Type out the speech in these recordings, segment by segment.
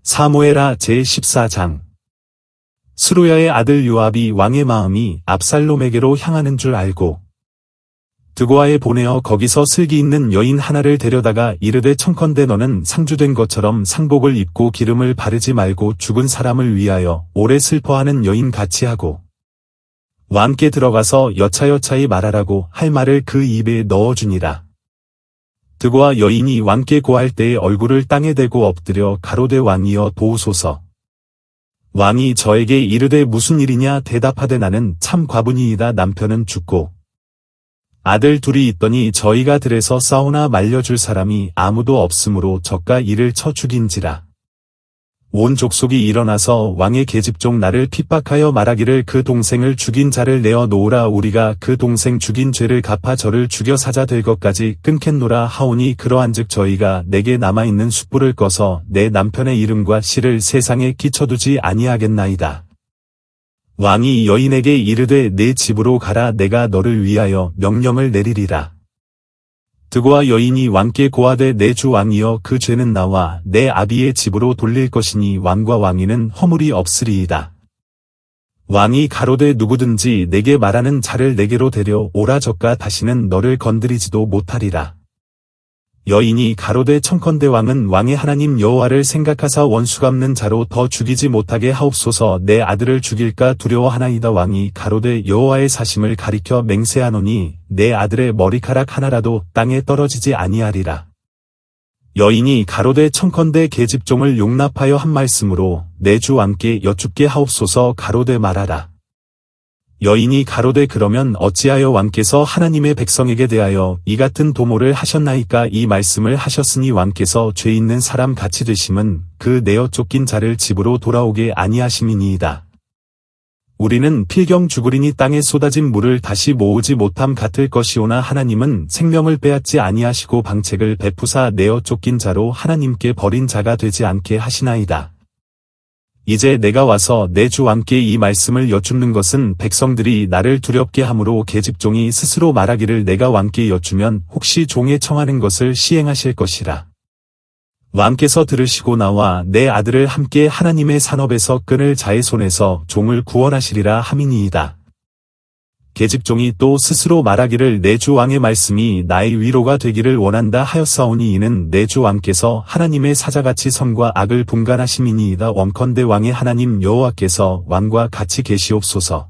사무엘하 제14장. 스루야의 아들 요압이 왕의 마음이 압살롬에게로 향하는 줄 알고 드고아에 보내어 거기서 슬기 있는 여인 하나를 데려다가 이르되 청컨대 너는 상주된 것처럼 상복을 입고 기름을 바르지 말고 죽은 사람을 위하여 오래 슬퍼하는 여인 같이 하고 왕께 들어가서 여차여차히 말하라고 할 말을 그 입에 넣어주니라. 드고아 여인이 왕께 고할 때에 얼굴을 땅에 대고 엎드려 가로되 왕이여 도우소서. 왕이 저에게 이르되 무슨 일이냐 대답하되 나는 참 과부니이다. 남편은 죽고 아들 둘이 있더니 저희가 들에서 싸우나 말려줄 사람이 아무도 없으므로 저가 이를 쳐 죽인지라. 온 족속이 일어나서 왕의 계집종 나를 핍박하여 말하기를 그 동생을 죽인 자를 내어 놓으라. 우리가 그 동생 죽인 죄를 갚아 저를 죽여 사자 될 것까지 끊겠노라 하오니 그러한즉 저희가 내게 남아있는 숯불을 꺼서 내 남편의 이름과 씨를 세상에 끼쳐두지 아니하겠나이다. 왕이 여인에게 이르되 내 집으로 가라. 내가 너를 위하여 명령을 내리리라. 드고아 여인이 왕께 고하되 내 주 왕이여 그 죄는 나와 내 아비의 집으로 돌릴 것이니 왕과 왕위는 허물이 없으리이다. 왕이 가로되 누구든지 내게 말하는 자를 내게로 데려오라. 저가 다시는 너를 건드리지도 못하리라. 여인이 가로되 청컨대 왕은 왕의 하나님 여호와를 생각하사 원수 갚는 자로 더 죽이지 못하게 하옵소서. 내 아들을 죽일까 두려워하나이다. 왕이 가로되 여호와의 사심을 가리켜 맹세하노니 내 아들의 머리카락 하나라도 땅에 떨어지지 아니하리라. 여인이 가로되 청컨대 계집종을 용납하여 한 말씀으로 내 주 왕께 여쭙게 하옵소서. 가로되 말하라. 여인이 가로되 그러면 어찌하여 왕께서 하나님의 백성에게 대하여 이 같은 도모를 하셨나이까. 이 말씀을 하셨으니 왕께서 죄 있는 사람 같이 되심은 그 내어 쫓긴 자를 집으로 돌아오게 아니하심이니이다. 우리는 필경 죽으리니 땅에 쏟아진 물을 다시 모으지 못함 같을 것이오나 하나님은 생명을 빼앗지 아니하시고 방책을 베푸사 내어 쫓긴 자로 하나님께 버린 자가 되지 않게 하시나이다. 이제 내가 와서 내 주 왕께 이 말씀을 여쭙는 것은 백성들이 나를 두렵게 함으로 계집종이 스스로 말하기를 내가 왕께 여쭈면 혹시 종의 청하는 것을 시행하실 것이라. 왕께서 들으시고 나와 내 아들을 함께 하나님의 산업에서 끊을 자의 손에서 종을 구원하시리라 함이니이다. 계집종이 또 스스로 말하기를 내 주 왕의 말씀이 나의 위로가 되기를 원한다 하였사오니 이는 내 주 왕께서 하나님의 사자같이 선과 악을 분간하심이니이다. 원컨대 왕의 하나님 여호와께서 왕과 같이 계시옵소서.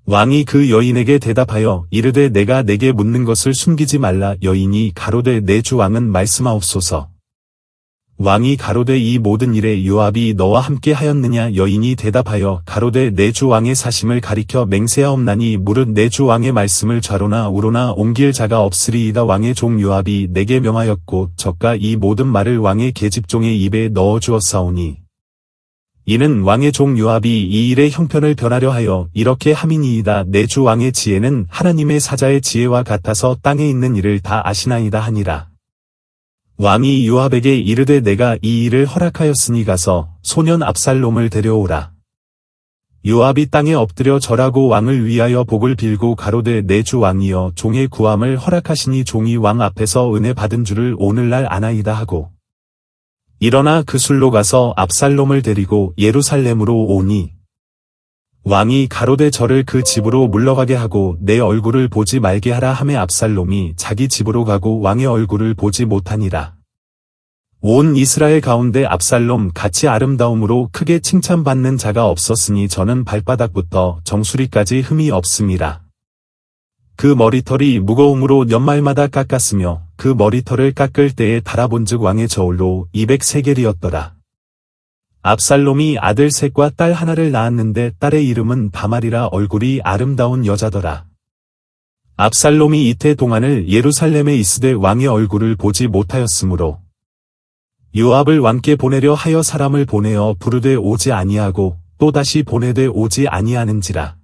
왕이 그 여인에게 대답하여 이르되 내가 내게 묻는 것을 숨기지 말라. 여인이 가로되 내 주 왕은 말씀하옵소서. 왕이 가로되 이 모든 일에 요압이 너와 함께 하였느냐. 여인이 대답하여 가로되 내 주 왕의 사심을 가리켜 맹세하옵나니 무릇 내 주 왕의 말씀을 좌로나 우로나 옮길 자가 없으리이다. 왕의 종 요압이 내게 명하였고 저가 이 모든 말을 왕의 계집종의 입에 넣어 주었사오니 이는 왕의 종 요압이 이 일의 형편을 변하려 하여 이렇게 함이니이다. 내 주 왕의 지혜는 하나님의 사자의 지혜와 같아서 땅에 있는 일을 다 아시나이다 하니라. 왕이 요압에게 이르되 내가 이 일을 허락하였으니 가서 소년 압살롬을 데려오라. 요압이 땅에 엎드려 절하고 왕을 위하여 복을 빌고 가로되 내 주 왕이여 종의 구함을 허락하시니 종이 왕 앞에서 은혜 받은 줄을 오늘날 아나이다 하고 일어나 그 술로 가서 압살롬을 데리고 예루살렘으로 오니 왕이 가로되 저를 그 집으로 물러가게 하고 내 얼굴을 보지 말게 하라 하매 압살롬이 자기 집으로 가고 왕의 얼굴을 보지 못하니라. 온 이스라엘 가운데 압살롬 같이 아름다움으로 크게 칭찬받는 자가 없었으니 저는 발바닥부터 정수리까지 흠이 없음이라. 그 머리털이 무거움으로 연말마다 깎았으며 그 머리털을 깎을 때에 달아본즉 왕의 저울로 200세겔이었더라. 압살롬이 아들 셋과 딸 하나를 낳았는데 딸의 이름은 다말이라 얼굴이 아름다운 여자더라. 압살롬이 이태 동안을 예루살렘에 있으되 왕의 얼굴을 보지 못하였으므로 요압을 왕께 보내려 하여 사람을 보내어 부르되 오지 아니하고 또다시 보내되 오지 아니하는지라.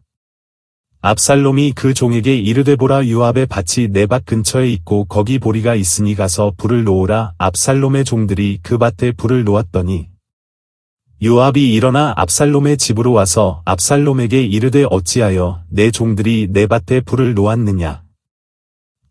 압살롬이 그 종에게 이르되 보라 요압의 밭이 내 밭 근처에 있고 거기 보리가 있으니 가서 불을 놓으라. 압살롬의 종들이 그 밭에 불을 놓았더니 요압이 일어나 압살롬의 집으로 와서 압살롬에게 이르되 어찌하여 내 종들이 내 밭에 불을 놓았느냐.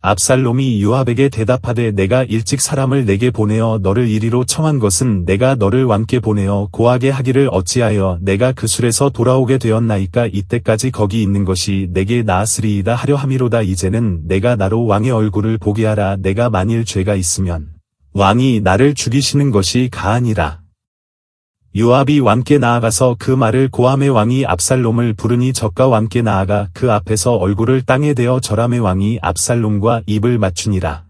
압살롬이 요압에게 대답하되 내가 일찍 사람을 내게 보내어 너를 이리로 청한 것은 내가 너를 왕께 보내어 고하게 하기를 어찌하여 내가 그 술에서 돌아오게 되었나이까 이때까지 거기 있는 것이 내게 나았으리이다 하려 함이로다. 이제는 내가 나로 왕의 얼굴을 보게 하라. 내가 만일 죄가 있으면 왕이 나를 죽이시는 것이 가하니라. 요압이 왕께 나아가서 그 말을 고하매 왕이 압살롬을 부르니 적과 왕께 나아가 그 앞에서 얼굴을 땅에 대어 절하매 왕이 압살롬과 입을 맞추니라.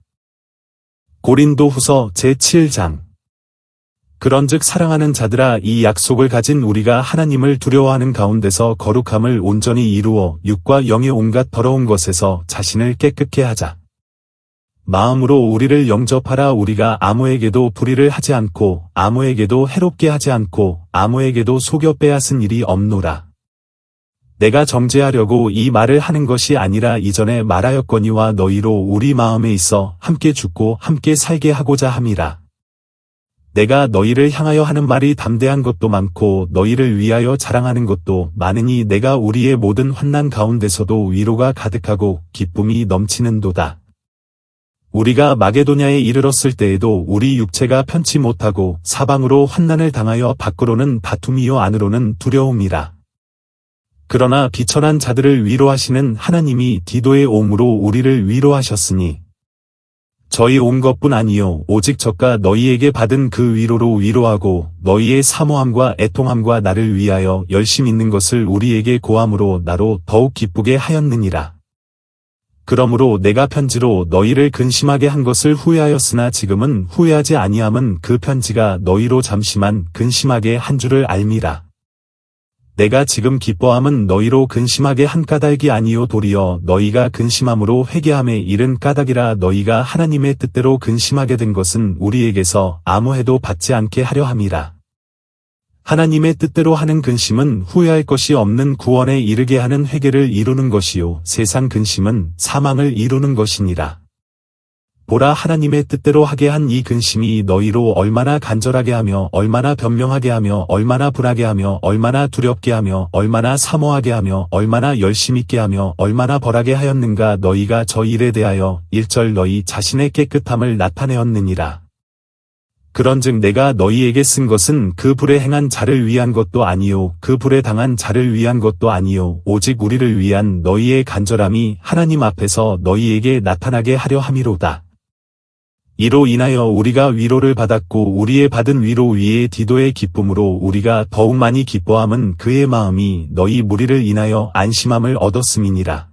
고린도후서 제7장. 그런즉 사랑하는 자들아, 이 약속을 가진 우리가 하나님을 두려워하는 가운데서 거룩함을 온전히 이루어 육과 영의 온갖 더러운 것에서 자신을 깨끗게 하자. 마음으로 우리를 영접하라. 우리가 아무에게도 불의를 하지 않고 아무에게도 해롭게 하지 않고 아무에게도 속여 빼앗은 일이 없노라. 내가 정죄하려고 이 말을 하는 것이 아니라 이전에 말하였거니와 너희로 우리 마음에 있어 함께 죽고 함께 살게 하고자 함이라. 내가 너희를 향하여 하는 말이 담대한 것도 많고 너희를 위하여 자랑하는 것도 많으니 내가 우리의 모든 환난 가운데서도 위로가 가득하고 기쁨이 넘치는도다. 우리가 마게도냐에 이르렀을 때에도 우리 육체가 편치 못하고 사방으로 환난을 당하여 밖으로는 다툼이요 안으로는 두려움이라. 그러나 비천한 자들을 위로하시는 하나님이 디도의 옴으로 우리를 위로하셨으니 저희 온 것뿐 아니요 오직 저가 너희에게 받은 그 위로로 위로하고 너희의 사모함과 애통함과 나를 위하여 열심 있는 것을 우리에게 고함으로 나로 더욱 기쁘게 하였느니라. 그러므로 내가 편지로 너희를 근심하게 한 것을 후회하였으나 지금은 후회하지 아니함은 그 편지가 너희로 잠시만 근심하게 한 줄을 알미라. 내가 지금 기뻐함은 너희로 근심하게 한 까닭이 아니요 도리어 너희가 근심함으로 회개함에 이른 까닭이라. 너희가 하나님의 뜻대로 근심하게 된 것은 우리에게서 아무 해도 받지 않게 하려 함이라. 하나님의 뜻대로 하는 근심은 후회할 것이 없는 구원에 이르게 하는 회개를 이루는 것이요 세상 근심은 사망을 이루는 것이니라. 보라, 하나님의 뜻대로 하게 한 이 근심이 너희로 얼마나 간절하게 하며 얼마나 변명하게 하며 얼마나 분하게 하며 얼마나 두렵게 하며 얼마나 사모하게 하며 얼마나 열심 있게 하며 얼마나 벌하게 하였는가. 너희가 저 일에 대하여 1절 너희 자신의 깨끗함을 나타내었느니라. 그런즉 내가 너희에게 쓴 것은 그 불에 행한 자를 위한 것도 아니요 그 불에 당한 자를 위한 것도 아니요 오직 우리를 위한 너희의 간절함이 하나님 앞에서 너희에게 나타나게 하려 함이로다. 이로 인하여 우리가 위로를 받았고 우리의 받은 위로 위에 디도의 기쁨으로 우리가 더욱 많이 기뻐함은 그의 마음이 너희 무리를 인하여 안심함을 얻었음이니라.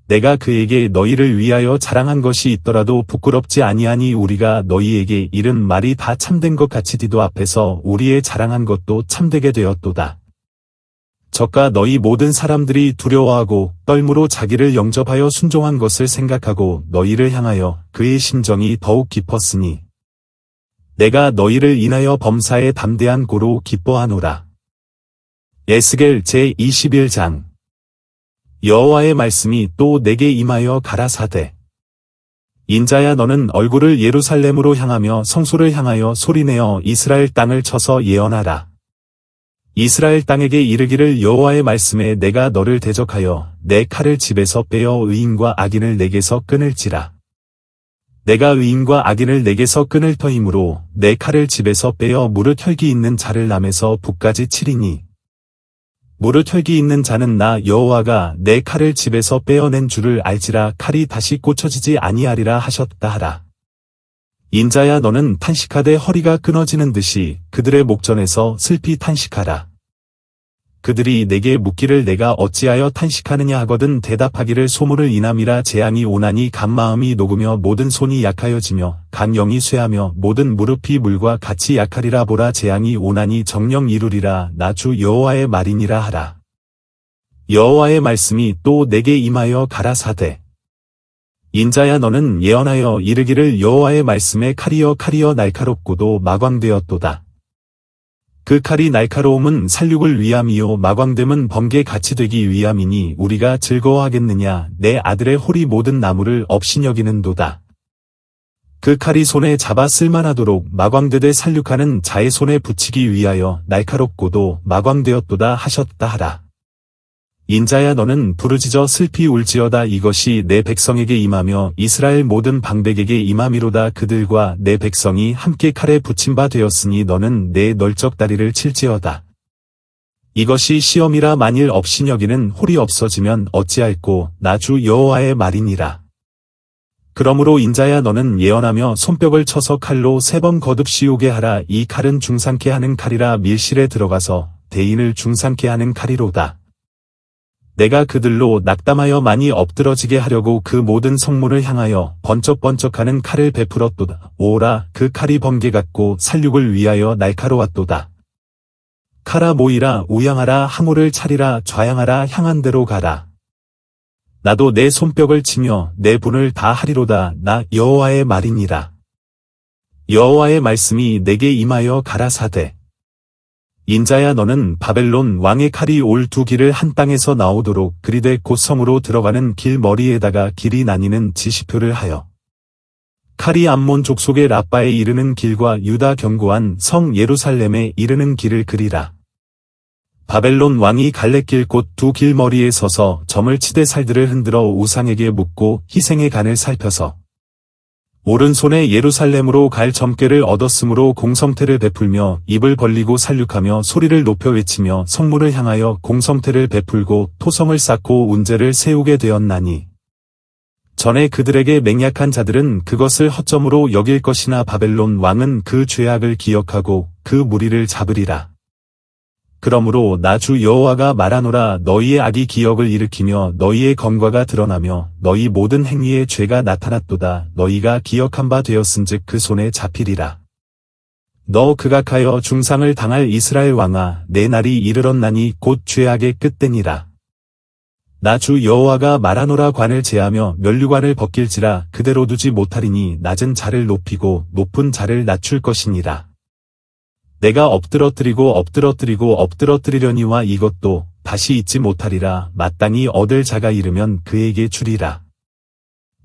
내가 그에게 너희를 위하여 자랑한 것이 있더라도 부끄럽지 아니하니 우리가 너희에게 이른 말이 다 참된 것 같이 디도 앞에서 우리의 자랑한 것도 참되게 되었도다. 저가 너희 모든 사람들이 두려워하고 떨므로 자기를 영접하여 순종한 것을 생각하고 너희를 향하여 그의 심정이 더욱 깊었으니 내가 너희를 인하여 범사에 담대한 고로 기뻐하노라. 에스겔 제21장. 여호와의 말씀이 또 내게 임하여 가라사대 인자야, 너는 얼굴을 예루살렘으로 향하며 성소를 향하여 소리내어 이스라엘 땅을 쳐서 예언하라. 이스라엘 땅에게 이르기를 여호와의 말씀에 내가 너를 대적하여 내 칼을 집에서 빼어 의인과 악인을 내게서 끊을지라. 내가 의인과 악인을 내게서 끊을 터이므로 내 칼을 집에서 빼어 무릇 혈기 있는 자를 남에서 북까지 치리니 무릇 혈기 있는 자는 나 여호와가 내 칼을 집에서 빼어낸 줄을 알지라. 칼이 다시 꽂혀지지 아니하리라 하셨다 하라. 인자야, 너는 탄식하되 허리가 끊어지는 듯이 그들의 목전에서 슬피 탄식하라. 그들이 내게 묻기를 내가 어찌하여 탄식하느냐 하거든 대답하기를 소문을 인함이라. 재앙이 오나니 간 마음이 녹으며 모든 손이 약하여지며 간 영이 쇠하며 모든 무릎이 물과 같이 약하리라. 보라, 재앙이 오나니 정령 이루리라. 나 주 여호와의 말이니라 하라. 여호와의 말씀이 또 내게 임하여 가라사대 인자야, 너는 예언하여 이르기를 여호와의 말씀에 칼이여 날카롭고도 마광되었도다. 그 칼이 날카로움은 살육을 위함이요 마광됨은 번개같이 되기 위함이니 우리가 즐거워하겠느냐. 내 아들의 홀이 모든 나무를 업신여기는도다. 그 칼이 손에 잡아 쓸만하도록 마광되되 살육하는 자의 손에 붙이기 위하여 날카롭고도 마광되었도다 하셨다 하라. 인자야 너는 부르짖어 슬피 울지어다. 이것이 내 백성에게 임하며 이스라엘 모든 방백에게 임함이로다. 그들과 내 백성이 함께 칼에 붙임 바 되었으니 너는 내 널적 다리를 칠지어다. 이것이 시험이라 만일 없인 여기는 홀이 없어지면 어찌할꼬 나 주 여호와의 말이니라. 그러므로 인자야 너는 예언하며 손뼉을 쳐서 칼로 3번 거듭 씌우게 하라. 이 칼은 중상케 하는 칼이라. 밀실에 들어가서 대인을 중상케 하는 칼이로다. 내가 그들로 낙담하여 많이 엎드러지게 하려고 그 모든 성문을 향하여 번쩍번쩍하는 칼을 베풀었도다. 오라 그 칼이 번개 같고 살육을 위하여 날카로웠도다. 칼아 모이라 우양하라 항우를 차리라 좌양하라 향한 대로 가라. 나도 내 손뼉을 치며 내 분을 다 하리로다. 나 여호와의 말이니라. 여호와의 말씀이 내게 임하여 가라사대. 인자야 너는 바벨론 왕의 칼이 올 2길을 한 땅에서 나오도록 그리되 곧 성으로 들어가는 길 머리에다가 길이 나뉘는 지시표를 하여 칼이 암몬 족속의 라빠에 이르는 길과 유다 견고한 성 예루살렘에 이르는 길을 그리라. 바벨론 왕이 갈래길 곧 2길 머리에 서서 점을 치되 살들을 흔들어 우상에게 묻고 희생의 간을 살펴서 오른손에 예루살렘으로 갈 점괘를 얻었으므로 공성태를 베풀며 입을 벌리고 살육하며 소리를 높여 외치며 성문을 향하여 공성태를 베풀고 토성을 쌓고 운제를 세우게 되었나니 전에 그들에게 맹약한 자들은 그것을 허점으로 여길 것이나 바벨론 왕은 그 죄악을 기억하고 그 무리를 잡으리라. 그러므로 나 주 여호와가 말하노라. 너희의 악이 기억을 일으키며 너희의 검과가 드러나며 너희 모든 행위의 죄가 나타났도다. 너희가 기억한 바 되었은즉 그 손에 잡히리라. 너 극악하여 중상을 당할 이스라엘 왕아 내 날이 이르렀나니 곧 죄악의 끝되니라. 나 주 여호와가 말하노라. 관을 제하며 면류관을 벗길지라 그대로 두지 못하리니 낮은 자를 높이고 높은 자를 낮출 것이니라. 내가 엎드러뜨리려니와 이것도 다시 잊지 못하리라. 마땅히 얻을 자가 이르면 그에게 주리라.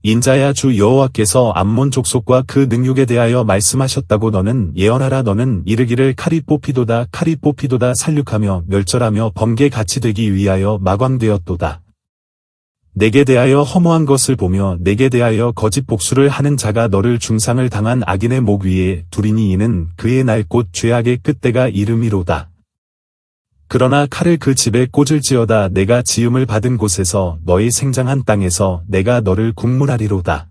인자야 주 여호와께서 암몬 족속과 그 능력에 대하여 말씀하셨다고 너는 예언하라. 너는 이르기를 칼이 뽑히도다 칼이 뽑히도다 살육하며 멸절하며 번개같이 되기 위하여 마광되었도다. 내게 대하여 허무한 것을 보며 내게 대하여 거짓 복수를 하는 자가 너를 중상을 당한 악인의 목 위에 두리니 이는 그의 날 곧 죄악의 끝때가 이름이로다. 그러나 칼을 그 집에 꽂을지어다. 내가 지음을 받은 곳에서 너희 생장한 땅에서 내가 너를 국문하리로다.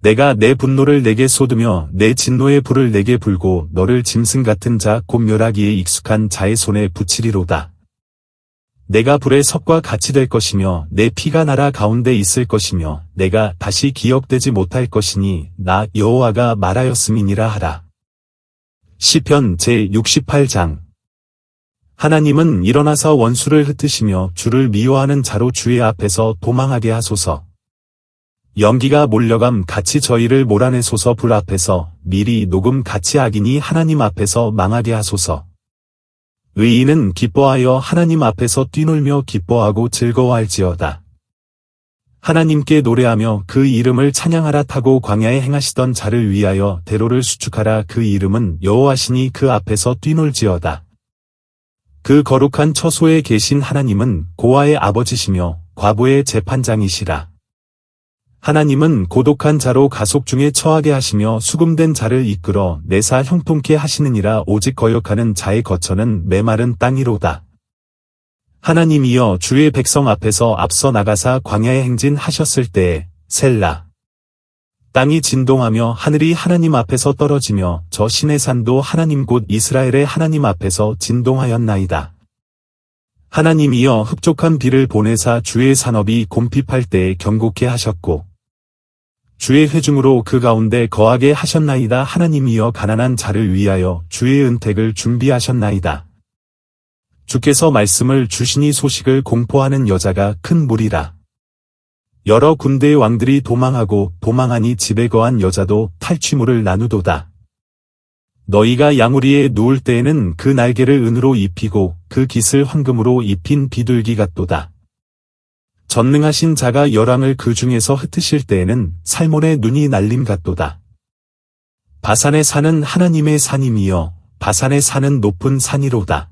내가 내 분노를 내게 쏟으며 내 진노의 불을 내게 불고 너를 짐승 같은 자 곧 멸하기에 익숙한 자의 손에 붙이리로다. 내가 불의 섭과 같이 될 것이며 내 피가 나라 가운데 있을 것이며 내가 다시 기억되지 못할 것이니 나 여호와가 말하였음이니라 하라. 시편 제68장. 하나님은 일어나서 원수를 흩으시며 주를 미워하는 자로 주의 앞에서 도망하게 하소서. 연기가 몰려감 같이 저희를 몰아내소서. 불 앞에서 미리 녹음 같이 악인이 하나님 앞에서 망하게 하소서. 의인은 기뻐하여 하나님 앞에서 뛰놀며 기뻐하고 즐거워할지어다. 하나님께 노래하며 그 이름을 찬양하라. 타고 광야에 행하시던 자를 위하여 대로를 수축하라. 그 이름은 여호와시니 그 앞에서 뛰놀지어다. 그 거룩한 처소에 계신 하나님은 고아의 아버지시며 과부의 재판장이시라. 하나님은 고독한 자로 가속 중에 처하게 하시며 수금된 자를 이끌어 내사 형통케 하시느니라. 오직 거역하는 자의 거처는 메마른 땅이로다. 하나님이여 주의 백성 앞에서 앞서 나가사 광야에 행진하셨을 때에 셀라. 땅이 진동하며 하늘이 하나님 앞에서 떨어지며 저 신의 산도 하나님 곧 이스라엘의 하나님 앞에서 진동하였나이다. 하나님이여 흡족한 비를 보내사 주의 산업이 곰핍할 때에 경고케 하셨고 주의 회중으로 그 가운데 거하게 하셨나이다. 하나님이여 가난한 자를 위하여 주의 은택을 준비하셨나이다. 주께서 말씀을 주시니 소식을 공포하는 여자가 큰 무리라. 여러 군대의 왕들이 도망하고 도망하니 집에 거한 여자도 탈취물을 나누도다. 너희가 양우리에 누울 때에는 그 날개를 은으로 입히고 그 깃을 황금으로 입힌 비둘기 같도다. 전능하신 자가 열왕을 그 중에서 흩으실 때에는 살몬의 눈이 날림 같도다. 바산의 산은 하나님의 산임이여 바산의 산은 높은 산이로다.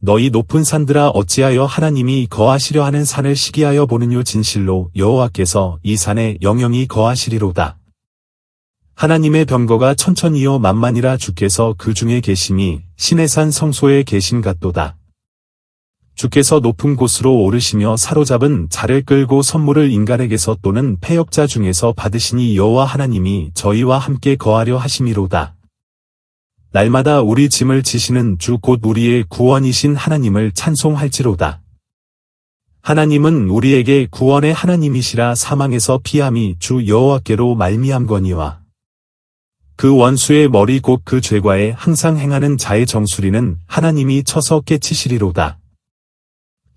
너희 높은 산들아 어찌하여 하나님이 거하시려 하는 산을 시기하여 보느뇨. 진실로 여호와께서 이 산에 영영이 거하시리로다. 하나님의 병거가 천천히요 만만이라 주께서 그 중에 계심이 신의 산 성소에 계신 같도다. 주께서 높은 곳으로 오르시며 사로잡은 자를 끌고 선물을 인간에게서 또는 패역자 중에서 받으시니 여호와 하나님이 저희와 함께 거하려 하심이로다. 날마다 우리 짐을 지시는 주 곧 우리의 구원이신 하나님을 찬송할지로다. 하나님은 우리에게 구원의 하나님이시라. 사망에서 피함이 주 여호와께로 말미암거니와 그 원수의 머리 곧 그 죄과에 항상 행하는 자의 정수리는 하나님이 쳐서 깨치시리로다.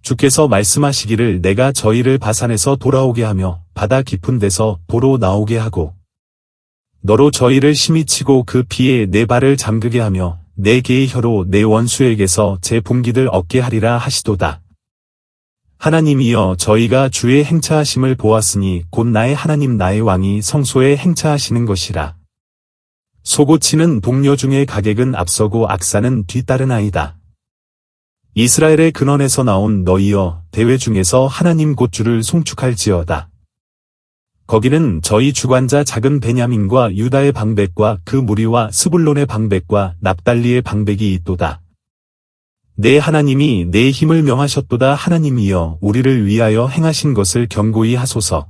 주께서 말씀하시기를 내가 저희를 바산에서 돌아오게 하며 바다 깊은 데서 도로 나오게 하고 너로 저희를 심히 치고 그 피에 내 발을 잠그게 하며 내 개의 혀로 내 원수에게서 제 분깃을 얻게 하리라 하시도다. 하나님이여 저희가 주의 행차하심을 보았으니 곧 나의 하나님 나의 왕이 성소에 행차하시는 것이라. 소고치는 동료 중에 가객은 앞서고 악사는 뒤따르나이다. 이스라엘의 근원에서 나온 너희여 대회 중에서 하나님 곧 주를 송축할지어다. 거기는 저희 주관자 작은 베냐민과 유다의 방백과 그 무리와 스불론의 방백과 납달리의 방백이 있도다. 내 하나님이 내 힘을 명하셨도다. 하나님이여 우리를 위하여 행하신 것을 경고히 하소서.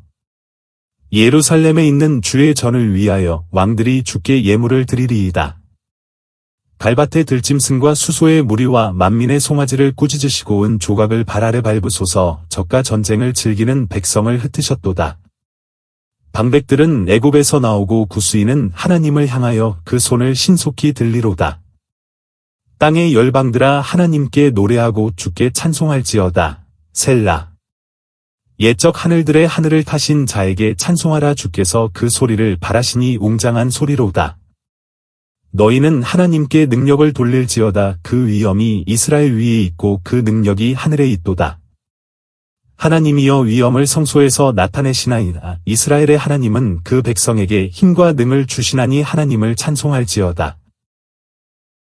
예루살렘에 있는 주의 전을 위하여 왕들이 주께 예물을 드리리이다. 갈밭의 들짐승과 수소의 무리와 만민의 송아지를 꾸짖으시고 은 조각을 발 아래 밟으소서. 적과 전쟁을 즐기는 백성을 흩으셨도다. 방백들은 애굽에서 나오고 구스이는 하나님을 향하여 그 손을 신속히 들리로다. 땅의 열방들아 하나님께 노래하고 주께 찬송할지어다. 셀라. 옛적 하늘들의 하늘을 타신 자에게 찬송하라. 주께서 그 소리를 바라시니 웅장한 소리로다. 너희는 하나님께 능력을 돌릴지어다. 그 위엄이 이스라엘 위에 있고 그 능력이 하늘에 있도다. 하나님이여 위엄을 성소에서 나타내시나이다. 이스라엘의 하나님은 그 백성에게 힘과 능을 주시나니 하나님을 찬송할지어다.